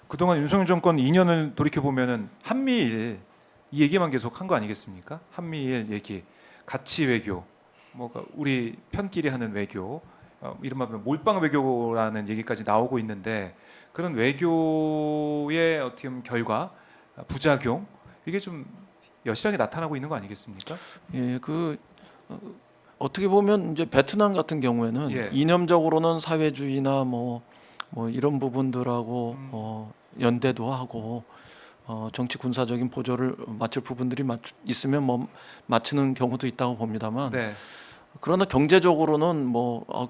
그동안 윤석열 정권 2년을 돌이켜 보면은 한미일 이 얘기만 계속 한 거 아니겠습니까? 한미일 얘기, 가치 외교, 뭐가 우리 편끼리 하는 외교, 이른바 몰빵 외교라는 얘기까지 나오고 있는데 그런 외교의 어떻게 보면 결과, 부작용 이게 좀 여실하게 나타나고 있는 거 아니겠습니까? 예, 어떻게 보면 이제 베트남 같은 경우에는 예. 이념적으로는 사회주의나 뭐 이런 부분들하고 연대도 하고 정치 군사적인 보조를 맞출 부분들이 있으면 뭐 맞추는 경우도 있다고 봅니다만 네. 그러나 경제적으로는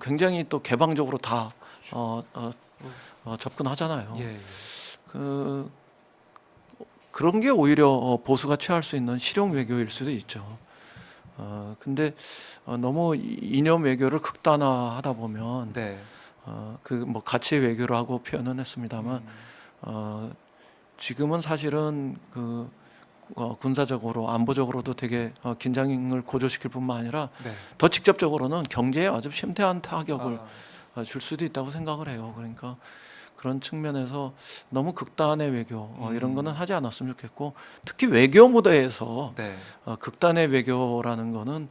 굉장히 또 개방적으로 다 접근하잖아요. 예. 예. 그런 게 오히려 보수가 취할 수 있는 실용 외교일 수도 있죠. 근데 너무 이념 외교를 극단화하다 보면 네. 뭐 가치 외교라고 표현은 했습니다만 지금은 사실은 군사적으로 안보적으로도 되게 긴장을 고조시킬 뿐만 아니라 네. 더 직접적으로는 경제에 아주 심대한 타격을 아, 줄 수도 있다고 생각을 해요. 그러니까 그런 측면에서 너무 극단의 외교 이런 거는 하지 않았으면 좋겠고 특히 외교 무대에서 네. 극단의 외교라는 거는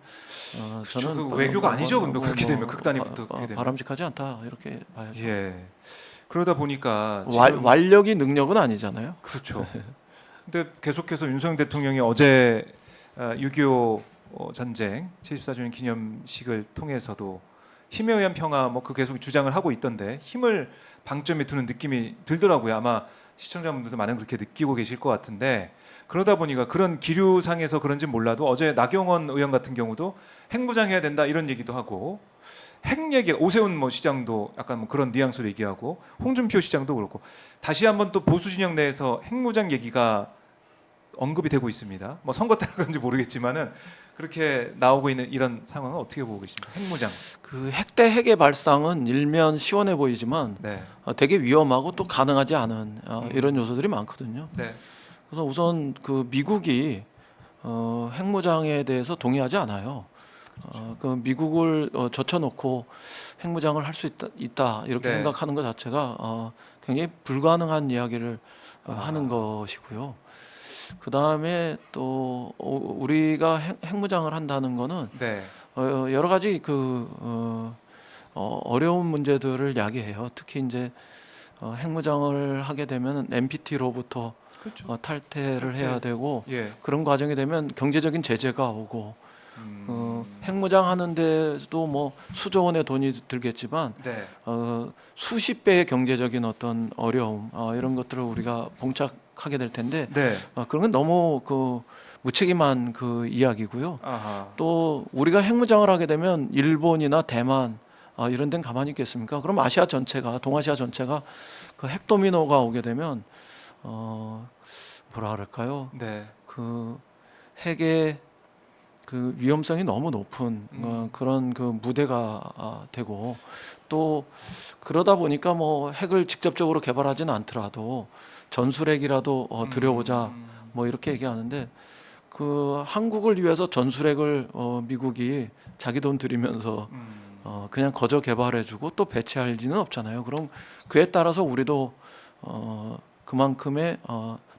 그쵸, 저는 그 외교가 아니죠. 근데 그렇게 되면 극단이 붙게 되면 바람직하지 않다 이렇게 봐야죠. 예. 그러다 보니까 완력이 능력은 아니잖아요. 그렇죠. 근데 계속해서 윤석열 대통령이 어제 6.25 전쟁 74주년 기념식을 통해서도 힘에 의한 평화 뭐 그 계속 주장을 하고 있던데 힘을 방점에 두는 느낌이 들더라고요. 아마 시청자분들도 많은 그렇게 느끼고 계실 것 같은데 그러다 보니까 그런 기류상에서 그런지 몰라도 어제 나경원 의원 같은 경우도 핵무장해야 된다 이런 얘기도 하고 핵 얘기 오세훈 뭐 시장도 약간 뭐 그런 뉘앙스로 얘기하고 홍준표 시장도 그렇고 다시 한번 또 보수 진영 내에서 핵무장 얘기가 언급이 되고 있습니다. 뭐 선거 때라 그런지 모르겠지만은 그렇게 나오고 있는 이런 상황은 어떻게 보고 계십니까? 핵무장. 그 핵 대 핵의 발상은 일면 시원해 보이지만 네. 되게 위험하고 또 가능하지 않은 이런 요소들이 많거든요. 네. 그래서 우선 미국이 핵무장에 대해서 동의하지 않아요. 그 미국을 젖혀놓고 핵무장을 할 수 있다 이렇게 네. 생각하는 것 자체가 굉장히 불가능한 이야기를 하는 아. 것이고요. 그 다음에 또 우리가 핵무장을 한다는 거는 네. 여러 가지 어려운 문제들을 야기해요. 특히 이제 핵무장을 하게 되면 NPT로부터 그렇죠. 탈퇴를 해야 되고 예. 그런 과정이 되면 경제적인 제재가 오고 핵무장 하는데도 뭐 수조 원의 돈이 들겠지만 네. 수십 배의 경제적인 어떤 어려움 이런 것들을 우리가 봉착하게 될 텐데 네. 그런 건 너무 무책임한 이야기고요. 아하. 또 우리가 핵무장을 하게 되면 일본이나 대만 이런 데는 가만히 있겠습니까? 그럼 아시아 전체가 동아시아 전체가 그 핵도미노가 오게 되면 뭐라 그럴까요? 네. 그 핵의 위험성이 너무 높은 그런 무대가 되고 또 그러다 보니까 뭐 핵을 직접적으로 개발하지는 않더라도 전술핵이라도 들여보자 뭐 이렇게 얘기하는데 한국을 위해서 전술핵을 미국이 자기 돈 들이면서 그냥 거저 개발해주고 또 배치할 리는 없잖아요. 그럼 그에 따라서 우리도 그만큼의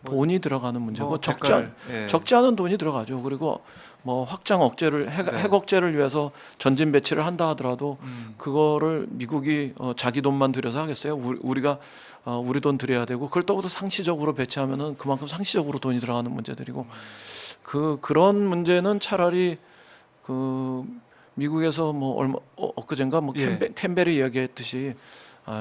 돈이 들어가는 문제고 뭐 적지 않은 돈이 들어가죠. 그리고 뭐 확장 억제를 핵 억제를 위해서 전진 배치를 한다 하더라도 그거를 미국이 자기 돈만 들여서 하겠어요? 우리가 우리 돈 들여야 되고 그걸 또 상시적으로 배치하면은 그만큼 상시적으로 돈이 들어가는 문제들이고 그런 문제는 차라리 미국에서 뭐 엊그젠가 뭐 캠벨이 이야기했듯이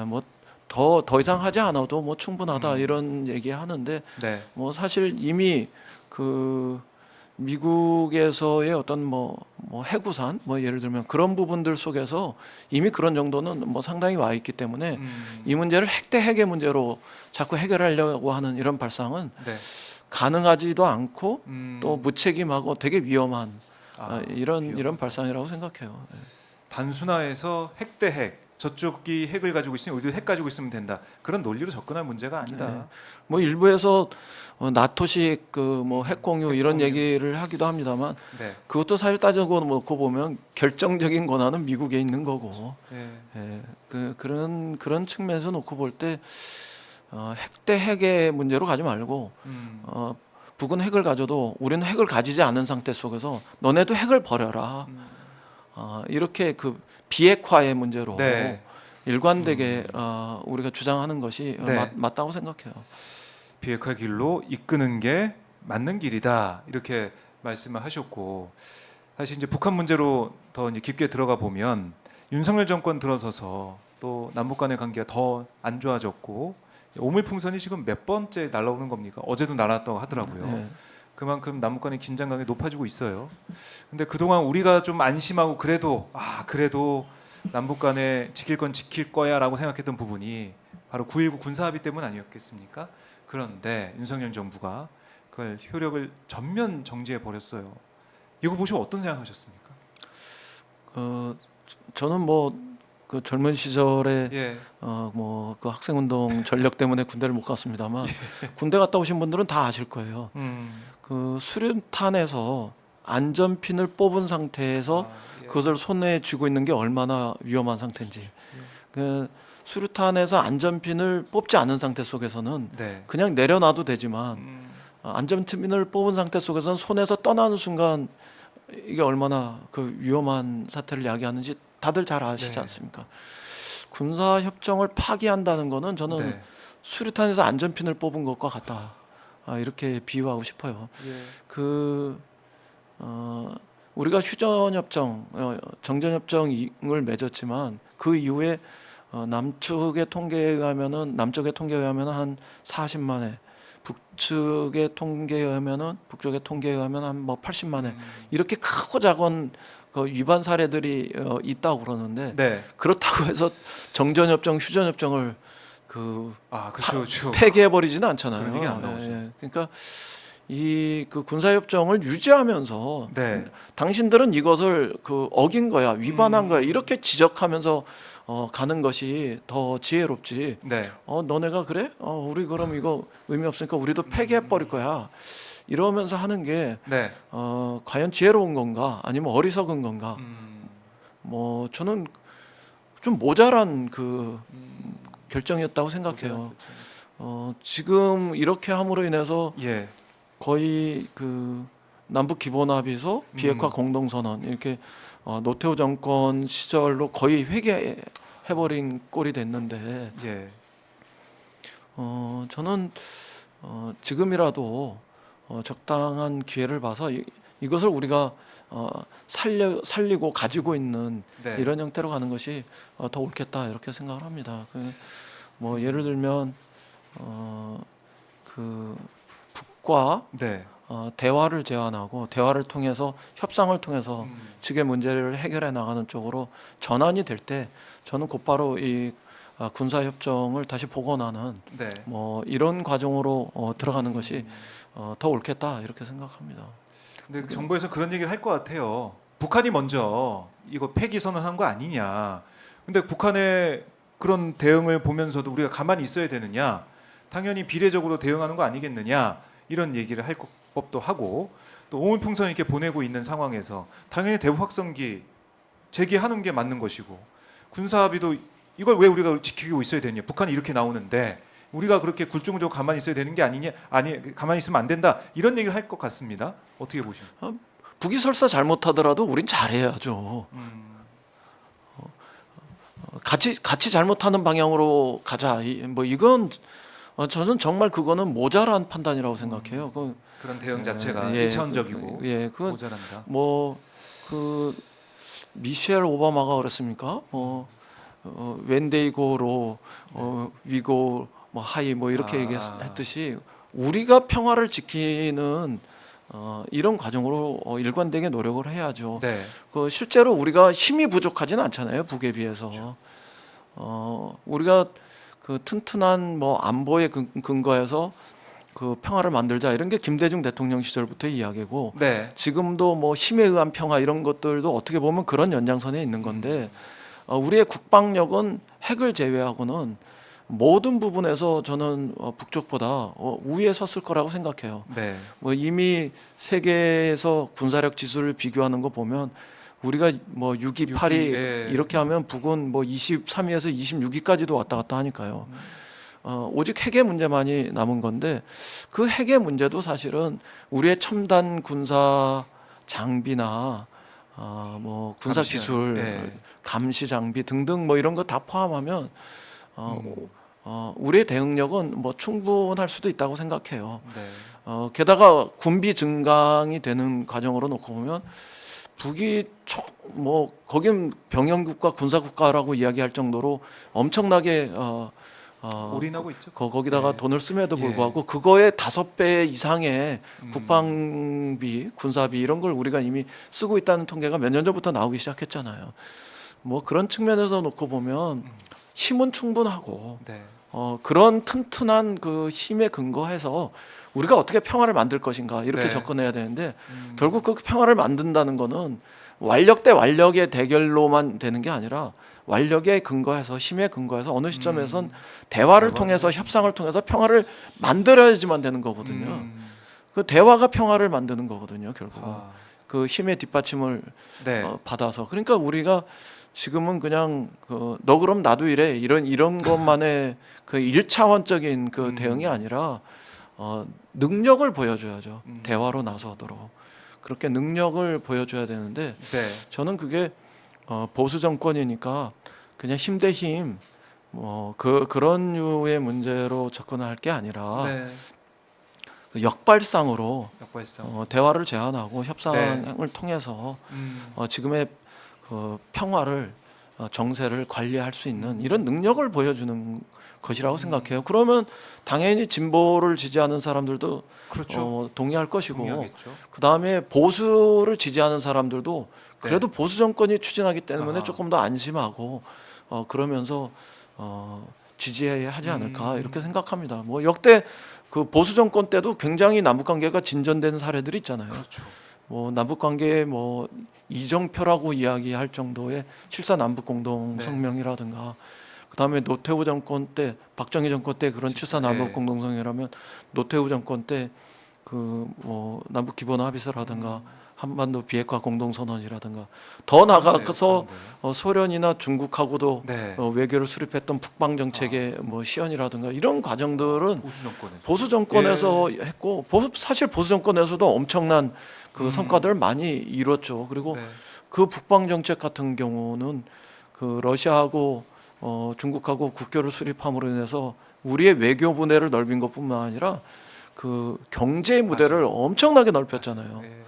뭐 더 이상 하지 않아도 뭐 충분하다 이런 얘기하는데 네. 뭐 사실 이미 미국에서의 어떤 뭐 해구산 뭐 예를 들면 그런 부분들 속에서 이미 그런 정도는 뭐 상당히 와 있기 때문에 이 문제를 핵 대 핵의 문제로 자꾸 해결하려고 하는 이런 발상은 네. 가능하지도 않고 또 무책임하고 되게 위험한 이런 위험하다. 발상이라고 생각해요. 네. 단순화해서 핵 대 핵. 저쪽이 핵을 가지고 있으니 우리도 핵 가지고 있으면 된다. 그런 논리로 접근할 문제가 아니다. 네. 뭐 일부에서 나토식 뭐 핵 공유 이런 얘기를 하기도 합니다만 네. 그것도 사실 따져고 놓고 보면 결정적인 권한은 미국에 있는 거고 네. 그런 측면에서 놓고 볼 때 핵 대 핵의 문제로 가지 말고 북은 핵을 가져도 우리는 핵을 가지지 않은 상태 속에서 너네도 핵을 버려라. 이렇게 그 비핵화의 문제로 네. 일관되게 우리가 주장하는 것이 네. 맞다고 생각해요. 비핵화 길로 이끄는 게 맞는 길이다 이렇게 말씀을 하셨고, 사실 이제 북한 문제로 더 이제 깊게 들어가 보면 윤석열 정권 들어서서 또 남북 간의 관계가 더 안 좋아졌고 오물풍선이 지금 몇 번째 날라오는 겁니까? 어제도 날아왔다고 하더라고요. 네. 그만큼 남북 간의 긴장감이 높아지고 있어요. 근데 그동안 우리가 좀 안심하고 그래도 남북 간에 지킬 건 지킬 거야라고 생각했던 부분이 바로 9.19 군사합의 때문 아니었겠습니까? 그런데 윤석열 정부가 그걸 효력을 전면 정지해 버렸어요. 이거 보시고 어떤 생각하셨습니까? 저는 뭐 그 젊은 시절에 예, 뭐 그 학생운동 전력 때문에 군대를 못 갔습니다만 군대 갔다 오신 분들은 다 아실 거예요. 그 수류탄에서 안전핀을 뽑은 상태에서 예. 그것을 손에 쥐고 있는 게 얼마나 위험한 상태인지. 그 수류탄에서 안전핀을 뽑지 않은 상태 속에서는 네. 그냥 내려놔도 되지만 안전핀을 뽑은 상태 속에서는 손에서 떠나는 순간 이게 얼마나 그 위험한 사태를 야기하는지 다들 잘 아시지 네. 않습니까? 군사 협정을 파기한다는 거는 저는 네. 수류탄에서 안전핀을 뽑은 것과 같다. 이렇게 비유하고 싶어요. 예. 그 우리가 휴전협정, 정전협정을 맺었지만 그 이후에 남쪽의 통계에 의하면은 한 40만 회, 북쪽의 통계에 의하면 한 뭐 80만 회 이렇게 크고 작은 그 위반 사례들이 있다고 그러는데 네. 그렇다고 해서 정전협정, 휴전협정을 그렇죠. 폐기해 버리지는 않잖아요. 그런 얘기 안 나오죠. 그러니까 이 그 군사협정을 유지하면서 네. 당신들은 이것을 그 어긴 거야, 위반한 거야 이렇게 지적하면서 가는 것이 더 지혜롭지. 네. 너네가 그래? 우리 그럼 이거 의미 없으니까 우리도 폐기해 버릴 거야. 이러면서 하는 게 네. 과연 지혜로운 건가 아니면 어리석은 건가? 뭐 저는 좀 모자란 그 결정이었다고 생각해요. 지금 이렇게 함으로 인해서 예. 거의 그 남북 기본 합의서 비핵화 공동선언 이렇게 노태우 정권 시절로 거의 회귀해버린 꼴이 됐는데 예. 저는 지금이라도 적당한 기회를 봐서 이것을 우리가 살리고 가지고 있는 네. 이런 형태로 가는 것이 더 옳겠다 이렇게 생각을 합니다. 뭐 예를 들면 그 북과 네. 대화를 제안하고 대화를 통해서 협상을 통해서 측의 문제를 해결해 나가는 쪽으로 전환이 될 때 저는 곧바로 이 군사 협정을 다시 복원하는 네. 뭐 이런 과정으로 들어가는 것이 더 옳겠다 이렇게 생각합니다. 근데 정부에서 그런 얘기를 할 것 같아요. 북한이 먼저 이거 폐기 선언한 거 아니냐. 근데 북한의 그런 대응을 보면서도 우리가 가만히 있어야 되느냐. 당연히 비례적으로 대응하는 거 아니겠느냐. 이런 얘기를 할 법도 하고 또 오물풍선 이렇게 보내고 있는 상황에서 당연히 대북 확성기 제기하는 게 맞는 것이고 군사합의도 이걸 왜 우리가 지키고 있어야 되냐. 북한이 이렇게 나오는데 우리가 그렇게 굴종적으로 가만히 있어야 되는 게 아니냐. 아니 가만히 있으면 안 된다. 이런 얘기를 할 것 같습니다. 어떻게 보십니까? 북이 설사 잘못하더라도 우린 잘해야죠. 같이 잘못하는 방향으로 가자. 뭐 이건 저는 정말 그거는 모자란 판단이라고 생각해요. 그런 대응 자체가 예, 일차원적이고 그건 모자란다. 뭐 그 미셸 오바마가 그랬습니까? 뭐 웬데이고로 위고 뭐 하이 뭐 이렇게 얘기했듯이 우리가 평화를 지키는 이런 과정으로 일관되게 노력을 해야죠. 네. 그 실제로 우리가 힘이 부족하지는 않잖아요. 북에 비해서. 우리가 그 튼튼한 뭐 안보에 근거해서 그 평화를 만들자 이런 게 김대중 대통령 시절부터 이야기고 네. 지금도 뭐 힘에 의한 평화 이런 것들도 어떻게 보면 그런 연장선에 있는 건데 우리의 국방력은 핵을 제외하고는 모든 부분에서 저는 북쪽보다 우위에 섰을 거라고 생각해요. 네. 뭐 이미 세계에서 군사력 지수를 비교하는 거 보면 우리가 뭐 6위, 8위 예. 이렇게 하면 북은 뭐 23위에서 26위까지도 왔다 갔다 하니까요. 오직 핵의 문제만이 남은 건데 그 핵의 문제도 사실은 우리의 첨단 군사 장비나 뭐 군사 감시, 기술, 예. 감시 장비 등등 뭐 이런 거 다 포함하면 우리의 대응력은 뭐 충분할 수도 있다고 생각해요. 네. 게다가 군비 증강이 되는 과정으로 놓고 보면 북이 뭐 거긴 병영국가 군사국가라고 이야기할 정도로 엄청나게 올인하고 있죠. 거기다가 네. 돈을 씀에도 예. 불구하고 그거의 5배 이상의 음. 국방비, 군사비 이런 걸 우리가 이미 쓰고 있다는 통계가 몇 년 전부터 나오기 시작했잖아요. 뭐 그런 측면에서 놓고 보면 힘은 충분하고 네. 그런 튼튼한 그 힘에 근거해서 우리가 어떻게 평화를 만들 것인가 이렇게 네. 접근해야 되는데 결국 그 평화를 만든다는 거는 완력 대 완력의 대결로만 되는 게 아니라 완력에 근거해서 힘에 근거해서 어느 시점에선 대화를 통해서 협상을 통해서 평화를 만들어야지만 되는 거거든요. 그 대화가 평화를 만드는 거거든요. 결국은 아, 그 힘의 뒷받침을 네. 받아서 그러니까 우리가 지금은 그냥 너 그럼 나도 이래 이런 것만의 그 1차원적인 그 대응이 아니라 능력을 보여줘야죠. 대화로 나서도록 그렇게 능력을 보여줘야 되는데 네. 저는 그게 보수 정권이니까 그냥 힘 대 힘 그런 류의 문제로 접근할 게 아니라 네. 그 역발상으로 역발상. 대화를 제안하고 협상을 통해서 지금의 그 평화를 정세를 관리할 수 있는 이런 능력을 보여주는 것이라고 생각해요. 그러면 당연히 진보를 지지하는 사람들도 그렇죠. 동의할 것이고 동의하겠죠. 그 다음에 보수를 지지하는 사람들도 그래도 보수 정권이 추진하기 때문에 아하. 조금 더 안심하고 그러면서 지지해야 하지 않을까 이렇게 생각합니다. 뭐 역대 그 보수 정권 때도 굉장히 남북 관계가 진전된 사례들이 있잖아요. 그렇죠. 뭐 남북 관계에 뭐 이정표라고 이야기할 정도의 7.4 남북 공동 네. 성명이라든가 그다음에 노태우 정권 때 박정희 정권 때 그런 7.4 남북 네. 공동 성명이라면 노태우 정권 때 그 뭐 남북 기본 합의서라든가 한반도 비핵화 공동 선언이라든가 더 나아가서 소련이나 중국하고도 네. 외교를 수립했던 북방 정책의 뭐 시연이라든가 이런 과정들은 보수 정권에서. 보수 정권에서 했고 사실 보수 정권에서도 엄청난 그 성과들을 많이 이뤘죠. 그리고 네. 그 북방 정책 같은 경우는 그 러시아하고 중국하고 국교를 수립함으로 인해서 우리의 외교 분해를 넓힌 것뿐만 아니라 그 경제 무대를 엄청나게 넓혔잖아요. 네.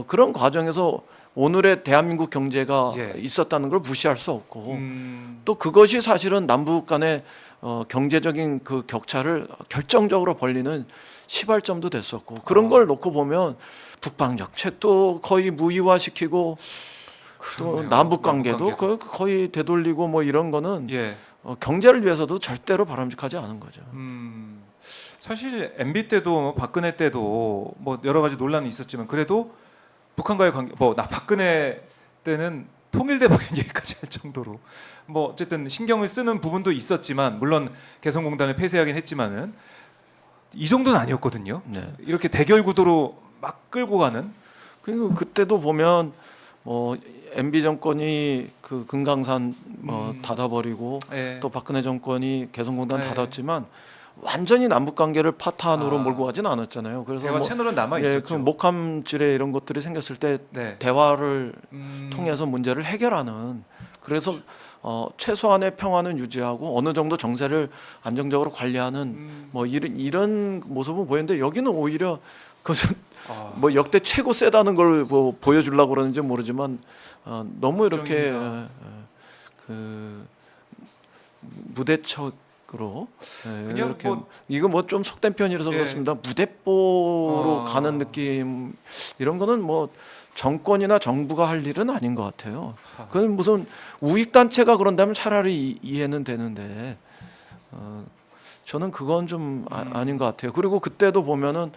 그런 과정에서 오늘의 대한민국 경제가 예. 있었다는 걸 무시할 수 없고 음. 또 그것이 사실은 남북 간의 경제적인 그 격차를 결정적으로 벌리는 시발점도 됐었고 그런 걸 놓고 보면 북방 정책도 거의 무의화시키고 또 그러네요. 남북 관계도 남북 거의 되돌리고 뭐 이런 거는 예. 경제를 위해서도 절대로 바람직하지 않은 거죠. 사실 MB 때도 박근혜 때도 뭐 여러 가지 논란이 있었지만 그래도 북한과의 관계 나 박근혜 때는 통일대박인 얘기까지 할 정도로 뭐 어쨌든 신경을 쓰는 부분도 있었지만 물론 개성공단을 폐쇄하긴 했지만은 이 정도는 아니었거든요. 네. 이렇게 대결 구도로 막 끌고 가는. 그리고 그때도 보면 뭐 MB 정권이 그 금강산 닫아버리고 예. 또 박근혜 정권이 개성공단 네. 닫았지만 완전히 남북 관계를 파탄으로 몰고 가진 않았잖아요. 그래서 대화 채널은 남아 그 있었죠. 목함질에 이런 것들이 생겼을 때 네. 대화를 통해서 문제를 해결하는 그래서 최소한의 평화는 유지하고 어느 정도 정세를 안정적으로 관리하는 뭐 이런 모습은 보였는데 여기는 오히려 그것은 뭐 역대 최고 세다는 걸 뭐 보여주려고 그러는지 모르지만 너무 이렇게 그 무대척으로 그냥 이렇게 뭐- 이거 뭐 좀 속된 편이라서 예. 그렇습니다. 무대뽀로 가는 느낌 이런 거는 뭐 정권이나 정부가 할 일은 아닌 것 같아요. 그건 무슨 우익 단체가 그런다면 차라리 이해는 되는데 저는 그건 좀 아닌 것 같아요. 그리고 그때도 보면은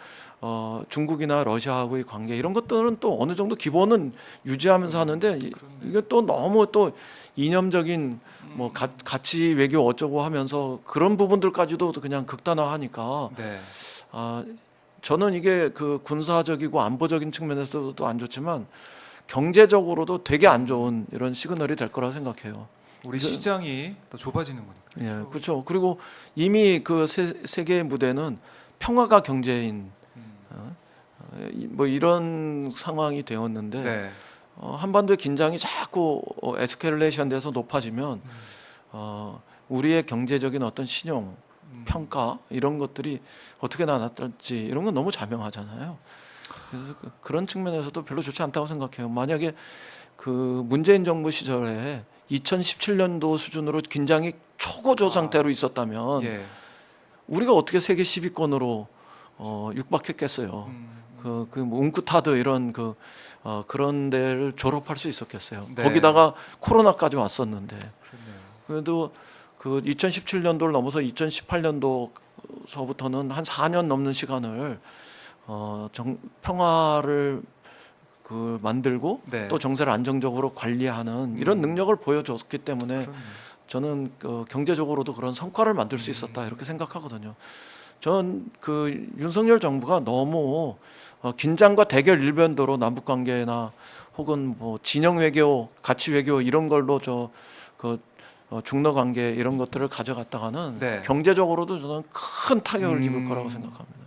중국이나 러시아하고의 관계 이런 것들은 또 어느 정도 기본은 유지하면서 하는데 이게 또 너무 또 이념적인 뭐 가치 외교 어쩌고 하면서 그런 부분들까지도 그냥 극단화하니까 네. 저는 이게 그 군사적이고 안보적인 측면에서도 안 좋지만 경제적으로도 되게 안 좋은 이런 시그널이 될 거라 생각해요. 우리 시장이 더 좁아지는군요. 예, 그렇죠. 그리고 이미 그 세계의 무대는 평화가 경제인 뭐 이런 상황이 되었는데 네. 한반도의 긴장이 자꾸 에스컬레이션 돼서 높아지면 우리의 경제적인 어떤 신용 평가 이런 것들이 어떻게 나타날지 이런 건 너무 자명하잖아요. 그래서 그런 측면에서도 별로 좋지 않다고 생각해요. 만약에 그 문재인 정부 시절에 2017년도 수준으로 긴장이 초고조 상태로 있었다면 예. 우리가 어떻게 세계 10위권으로 육박했겠어요. 뭐 웅크타드 이런 그런 데를 졸업할 수 있었겠어요. 네. 거기다가 코로나까지 왔었는데 그렇네요. 그래도 그 2017년도를 넘어서 2018년도서부터는 한 4년 넘는 시간을 평화를 그 만들고 네. 또 정세를 안정적으로 관리하는 이런 능력을 보여줬기 때문에 그렇네요. 저는 경제적으로도 그런 성과를 만들 수 있었다 이렇게 생각하거든요. 전 그 윤석열 정부가 너무 긴장과 대결 일변도로 남북 관계나 혹은 뭐 진영 외교, 가치 외교 이런 걸로 중러 관계 이런 것들을 가져갔다가는 네. 경제적으로도 저는 큰 타격을 입을 거라고 생각합니다.